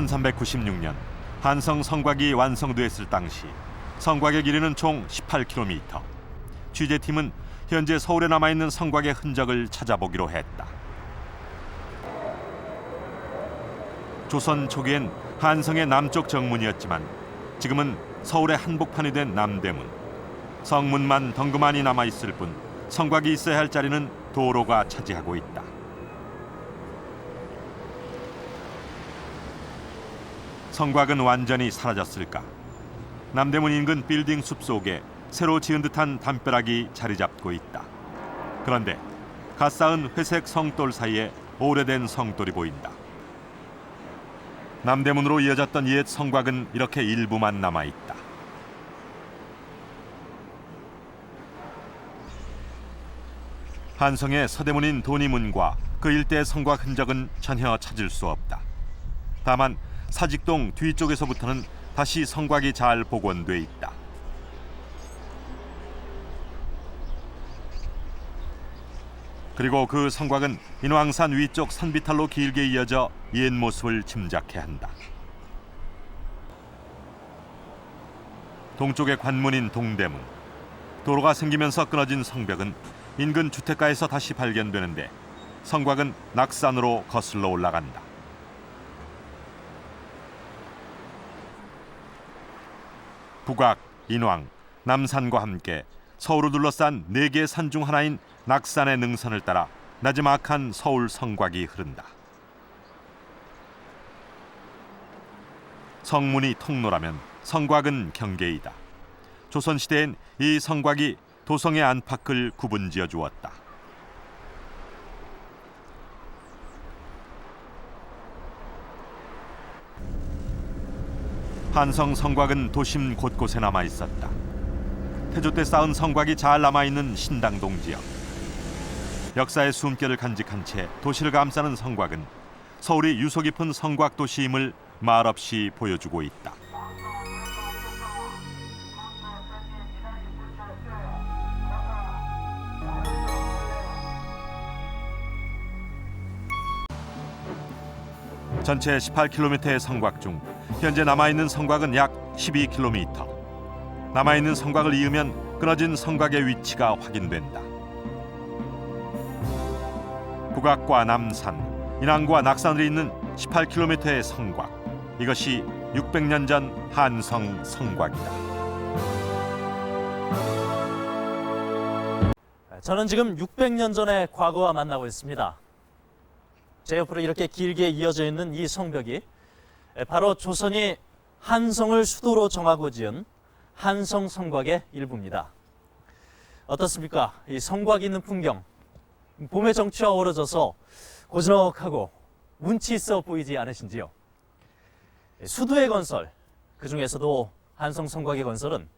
1396년 한성 성곽이 완성됐을 당시 성곽의 길이는 총 18km. 취재팀은 현재 서울에 남아있는 성곽의 흔적을 찾아보기로 했다. 조선 초기엔 한성의 남쪽 정문이었지만 지금은 서울의 한복판이 된 남대문. 성문만 덩그마니 남아있을 뿐 성곽이 있어야 할 자리는 도로가 차지하고 있다. 성곽은 완전히 사라졌을까? 남대문 인근 빌딩 숲속에 새로 지은 듯한 담벼락이 자리 잡고 있다. 그런데 갓 쌓은 회색 성돌 사이에 오래된 성돌이 보인다. 남대문으로 이어졌던 옛 성곽은 이렇게 일부만 남아있다. 한성의 서대문인 도니문과 그 일대의 성곽 흔적은 전혀 찾을 수 없다. 다만 사직동 뒤쪽에서부터는 다시 성곽이 잘 복원돼 있다. 그리고 그 성곽은 인왕산 위쪽 산비탈로 길게 이어져 옛 모습을 짐작해 한다. 동쪽의 관문인 동대문. 도로가 생기면서 끊어진 성벽은 인근 주택가에서 다시 발견되는데 성곽은 낙산으로 거슬러 올라간다. 북악, 인왕, 남산과 함께 서울을 둘러싼 4개의 산 중 하나인 낙산의 능선을 따라 나지막한 서울 성곽이 흐른다. 성문이 통로라면 성곽은 경계이다. 조선시대엔 이 성곽이 도성의 안팎을 구분지어 주었다. 한성 성곽은 도심 곳곳에 남아 있었다. 태조 때 쌓은 성곽이 잘 남아있는 신당동 지역. 역사의 숨결을 간직한 채 도시를 감싸는 성곽은 서울이 유서 깊은 성곽 도시임을 말없이 보여주고 있다. 전체 18km의 성곽 중 현재 남아있는 성곽은 약 12km. 남아있는 성곽을 이으면 끊어진 성곽의 위치가 확인된다. 북악과 남산, 인왕과 낙산을 잇는 18km의 성곽. 이것이 600년 전 한성 성곽이다. 저는 지금 600년 전의 과거와 만나고 있습니다. 제 옆으로 이렇게 길게 이어져 있는 이 성벽이 바로 조선이 한성을 수도로 정하고 지은 한성 성곽의 일부입니다. 어떻습니까? 이 성곽이 있는 풍경, 봄의 정취와 어우러져서 고즈넉하고 운치 있어 보이지 않으신지요? 수도의 건설, 그 중에서도 한성 성곽의 건설은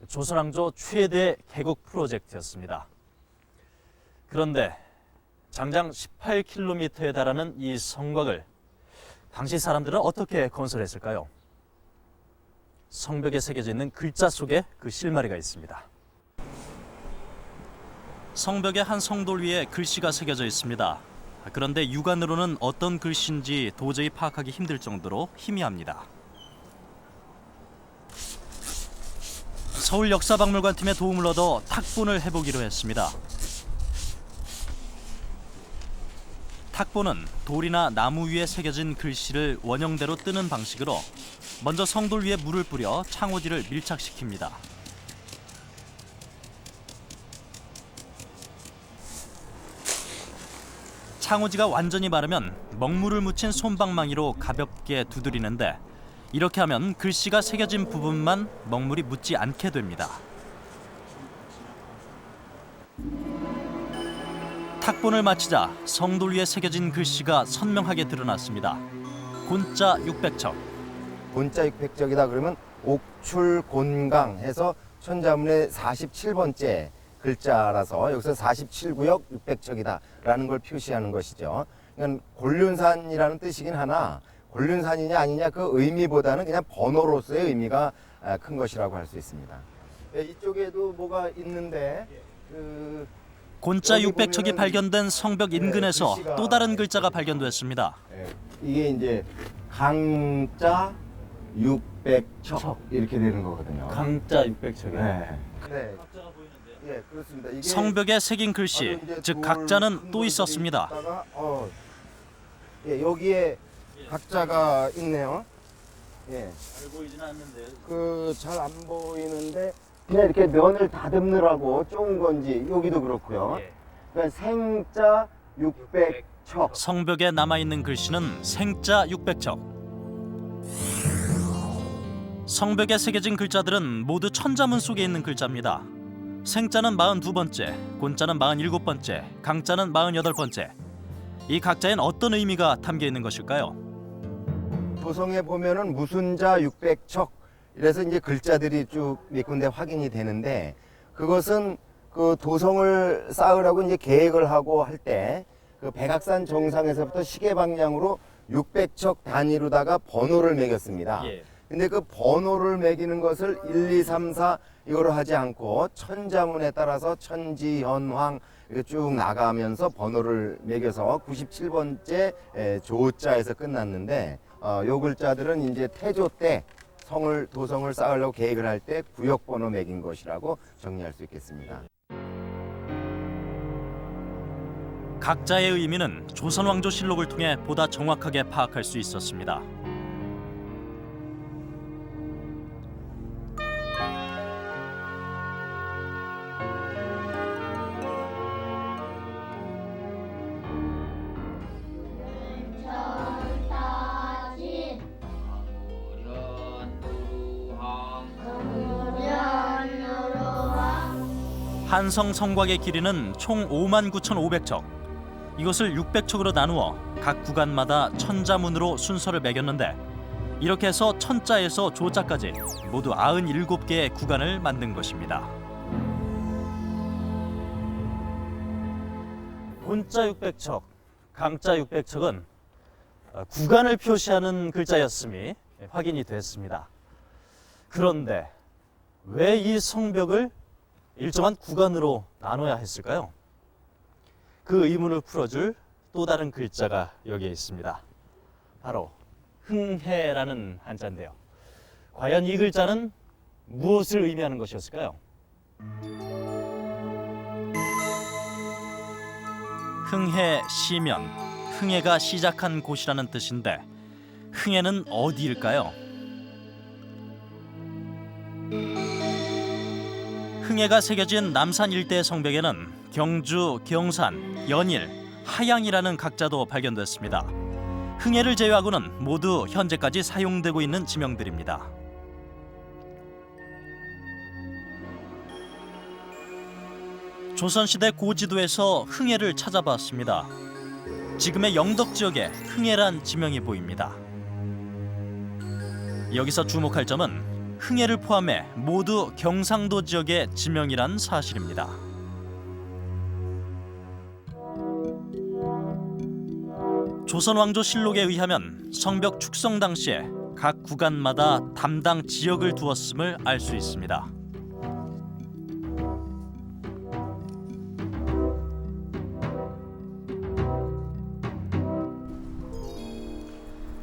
조선왕조 최대 개국 프로젝트였습니다. 그런데 장장 18km에 달하는 이 성곽을 당시 사람들은 어떻게 건설했을까요? 성벽에 새겨져 있는 글자 속에 그 실마리가 있습니다. 성벽의 한 성돌 위에 글씨가 새겨져 있습니다. 그런데 육안으로는 어떤 글씨인지 도저히 파악하기 힘들 정도로 희미합니다. 서울역사박물관팀의 도움을 얻어 탁본을 해보기로 했습니다. 탁본은 돌이나 나무 위에 새겨진 글씨를 원형대로 뜨는 방식으로 먼저 성돌 위에 물을 뿌려 창호지를 밀착시킵니다. 창호지가 완전히 마르면 먹물을 묻힌 솜방망이로 가볍게 두드리는데 이렇게 하면 글씨가 새겨진 부분만 먹물이 묻지 않게 됩니다. 탁본을 마치자 성돌 위에 새겨진 글씨가 선명하게 드러났습니다. 곤자 600척. 곤자 600척이다 그러면 옥출곤강 해서 천자문의 47번째 글자라서 여기서 47구역 600척이다라는 걸 표시하는 것이죠. 그러니까 곤륜산이라는 뜻이긴 하나 곤륜산이냐 아니냐 그 의미보다는 그냥 번호로서의 의미가 큰 것이라고 할 수 있습니다. 이쪽에도 뭐가 있는데 곤자 600척이 발견된 성벽 인근에서 또 다른 글자가 발견됐습니다. 이게 이제 강자 600척 이렇게 되는 거거든요. 강자 600척이요. 네. 네. 각자가 보이는데요. 예, 그렇습니다. 이게 성벽에 새긴 글씨, 바로 이제 즉 돌 각자는 큰 또 돌들이 있었습니다. 있다가, 예, 여기에 각자가 있네요. 예. 잘 보이지는 않는데. 잘 안 보이는데 그냥 이렇게 면을 다듬느라고 쪼은 건지 여기도 그렇고요. 예. 그러니까 생자 600척. 성벽에 남아있는 글씨는 생자 600척. 성벽에 새겨진 글자들은 모두 천자문 속에 있는 글자입니다. 생자는 42번째, 곤자는 47번째, 강자는 48번째. 이 각자엔 어떤 의미가 담겨 있는 것일까요? 도성에 보면은 무순자 600척 이래서 이제 글자들이 쭉 몇 군데 확인이 되는데 그것은 그 도성을 쌓으라고 이제 계획을 하고 할 때 그 백악산 정상에서부터 시계 방향으로 600척 단위로다가 번호를 매겼습니다. 예. 근데 그 번호를 매기는 것을 1, 2, 3, 4 이거로 하지 않고 천자문에 따라서 천지, 현황 이렇게 쭉 나가면서 번호를 매겨서 97번째 조자에서 끝났는데 요 글자들은 이제 태조 때 도성을 쌓으려고 계획을 할 때 구역 번호 매긴 것이라고 정리할 수 있겠습니다. 각자의 의미는 조선왕조실록을 통해 보다 정확하게 파악할 수 있었습니다. 한성 성곽의 길이는 총 59,500척. 이것을 600척으로 나누어 각 구간마다 천자문으로 순서를 매겼는데 이렇게 해서 천자에서 조자까지 모두 97개의 구간을 만든 것입니다. 곤자 600척, 강자 600척은 구간을 표시하는 글자였음이 확인이 됐습니다. 그런데 왜 이 성벽을 일정한 구간으로 나눠야 했을까요? 그 의문을 풀어줄 또 다른 글자가 여기에 있습니다. 바로 흥해라는 한자인데요. 과연 이 글자는 무엇을 의미하는 것이었을까요? 흥해 시면, 흥해가 시작한 곳이라는 뜻인데 흥해는 어디일까요? 흥해가 새겨진 남산 일대의 성벽에는 경주, 경산, 연일, 하양이라는 각자도 발견됐습니다. 흥해를 제외하고는 모두 현재까지 사용되고 있는 지명들입니다. 조선시대 고지도에서 흥해를 찾아봤습니다. 지금의 영덕 지역에 흥해란 지명이 보입니다. 여기서 주목할 점은 흥해를 포함해 모두 경상도 지역의 지명이란 사실입니다. 조선왕조실록에 의하면 성벽 축성 당시에 각 구간마다 담당 지역을 두었음을 알 수 있습니다.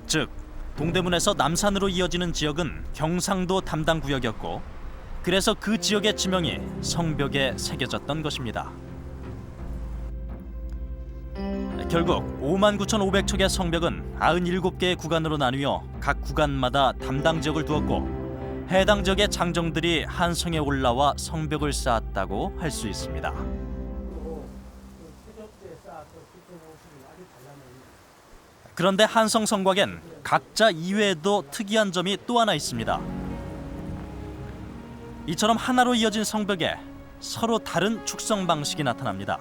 즉, 동대문에서 남산으로 이어지는 지역은 경상도 담당 구역이었고 그래서 그 지역의 지명이 성벽에 새겨졌던 것입니다. 결국 59,500척의 성벽은 97개의 구간으로 나뉘어 각 구간마다 담당 지역을 두었고 해당 지역의 장정들이 한성에 올라와 성벽을 쌓았다고 할 수 있습니다. 그런데 한성 성곽엔 각자 이외에도 특이한 점이 또 하나 있습니다. 이처럼 하나로 이어진 성벽에 서로 다른 축성 방식이 나타납니다.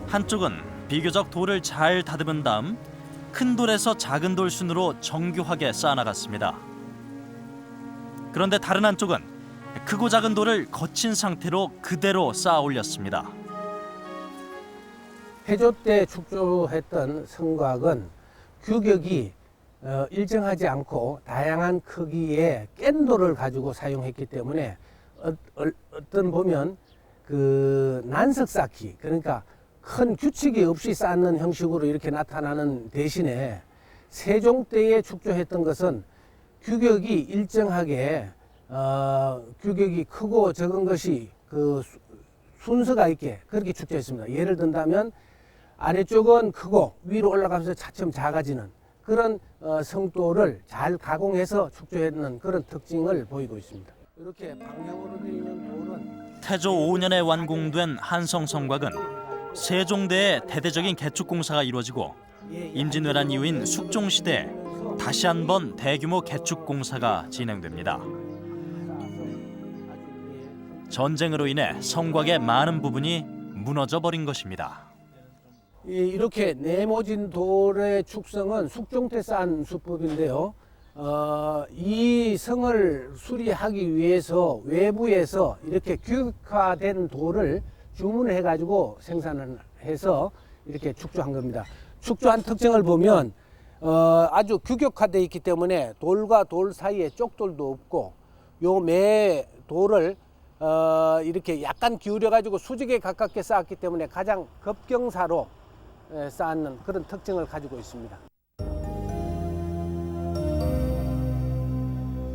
한쪽은 비교적 돌을 잘 다듬은 다음 큰 돌에서 작은 돌 순으로 정교하게 쌓아나갔습니다. 그런데 다른 한쪽은 크고 작은 돌을 거친 상태로 그대로 쌓아 올렸습니다. 태조 때 축조했던 성곽은 규격이 일정하지 않고 다양한 크기의 깬돌을 가지고 사용했기 때문에 어떤 보면 그 난석 쌓기, 그러니까 큰 규칙이 없이 쌓는 형식으로 이렇게 나타나는 대신에 세종 때에 축조했던 것은 규격이 일정하게 규격이 크고 적은 것이 그 순서가 있게 그렇게 축조했습니다. 예를 든다면 아래쪽은 크고 위로 올라가면서 차츰 작아지는 그런 성도를 잘 가공해서 축조했는 그런 특징을 보이고 있습니다. 이렇게 방향으로 되어 있는 돌은 태조 5년에 완공된 한성 성곽은 세종대에 대대적인 개축 공사가 이루어지고 임진왜란 이후인 숙종 시대에 다시 한번 대규모 개축 공사가 진행됩니다. 전쟁으로 인해 성곽의 많은 부분이 무너져 버린 것입니다. 이렇게 네모진 돌의 축성은 숙종 때 쌓은 수법인데요. 이 성을 수리하기 위해서 외부에서 이렇게 규격화된 돌을 주문해 가지고 생산을 해서 이렇게 축조한 겁니다. 축조한 특징을 보면 아주 규격화되어 있기 때문에 돌과 돌 사이에 쪽돌도 없고 요 매 돌을 이렇게 약간 기울여 가지고 수직에 가깝게 쌓았기 때문에 가장 급경사로 쌓는 그런 특징을 가지고 있습니다.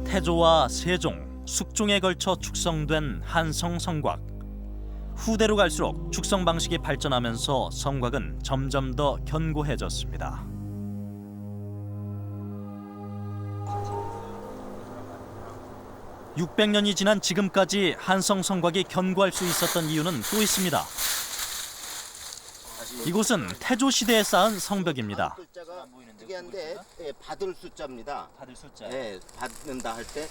태조와 세종, 숙종에 걸쳐 축성된 한성 성곽. 후대로 갈수록 축성 방식이 발전하면서 성곽은 점점 더 견고해졌습니다. (600년이) 지난 지금까지 한성 성곽이 견고할 수 있었던 이유는 또 있습니다. 이곳은 태조 시대에 쌓은 성벽입니다. 글자가 특이한데 받을 숫자입니다. 받을 숫자. 네, 받는다 할 때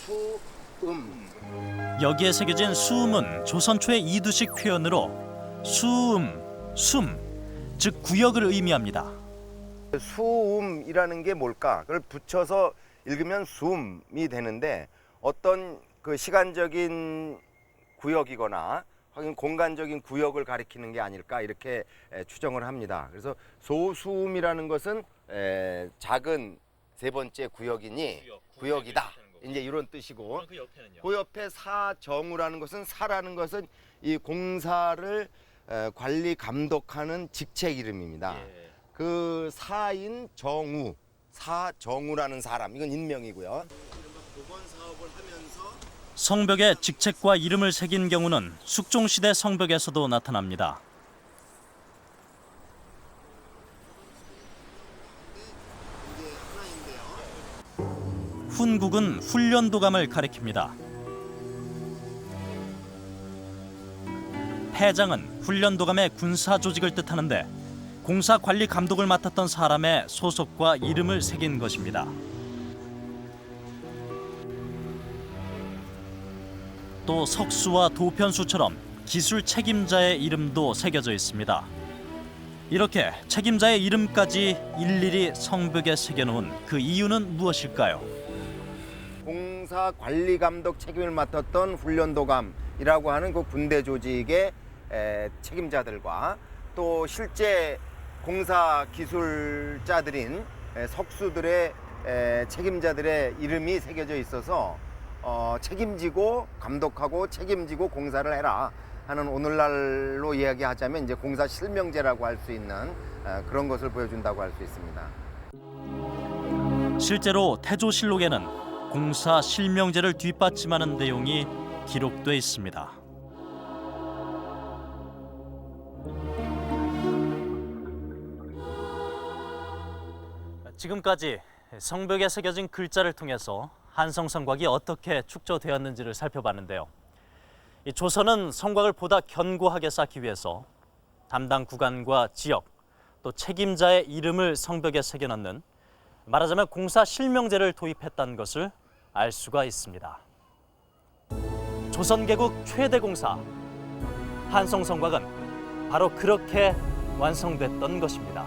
수음. 여기에 새겨진 수음은 조선 초의 이두식 표현으로 수음, 숨, 즉 구역을 의미합니다. 수음이라는 게 뭘까? 그걸 붙여서 읽으면 숨이 되는데 어떤 그 시간적인 구역이거나 하긴 공간적인 구역을 가리키는 게 아닐까 이렇게 추정을 합니다. 그래서 소수음이라는 것은 작은 세 번째 구역이니 구역이다. 이제 이런 뜻이고 그 옆에 사정우라는 것은 사라는 것은 이 공사를 관리 감독하는 직책 이름입니다. 그 사인 정우, 사정우라는 사람 이건 인명이고요. 성벽에 직책과 이름을 새긴 경우는 숙종시대 성벽에서도 나타납니다. 훈국은 훈련도감을 가리킵니다. 패장은 훈련도감의 군사 조직을 뜻하는데 공사 관리 감독을 맡았던 사람의 소속과 이름을 새긴 것입니다. 또 석수와 도편수처럼 기술 책임자의 이름도 새겨져 있습니다. 이렇게 책임자의 이름까지 일일이 성벽에 새겨놓은 그 이유는 무엇일까요? 공사 관리 감독 책임을 맡았던 훈련도감이라고 하는 그 군대 조직의 책임자들과 또 실제 공사 기술자들인 석수들의 책임자들의 이름이 새겨져 있어서 책임지고 감독하고 책임지고 공사를 해라 하는 오늘날로 이야기하자면 이제 공사 실명제라고 할 수 있는 그런 것을 보여준다고 할 수 있습니다. 실제로 태조실록에는 공사 실명제를 뒷받침하는 내용이 기록돼 있습니다. 지금까지 성벽에 새겨진 글자를 통해서 한성 성곽이 어떻게 축조되었는지를 살펴봤는데요. 이 조선은 성곽을 보다 견고하게 쌓기 위해서 담당 구간과 지역, 또 책임자의 이름을 성벽에 새겨넣는 말하자면 공사 실명제를 도입했다는 것을 알 수가 있습니다. 조선 개국 최대 공사 한성 성곽은 바로 그렇게 완성됐던 것입니다.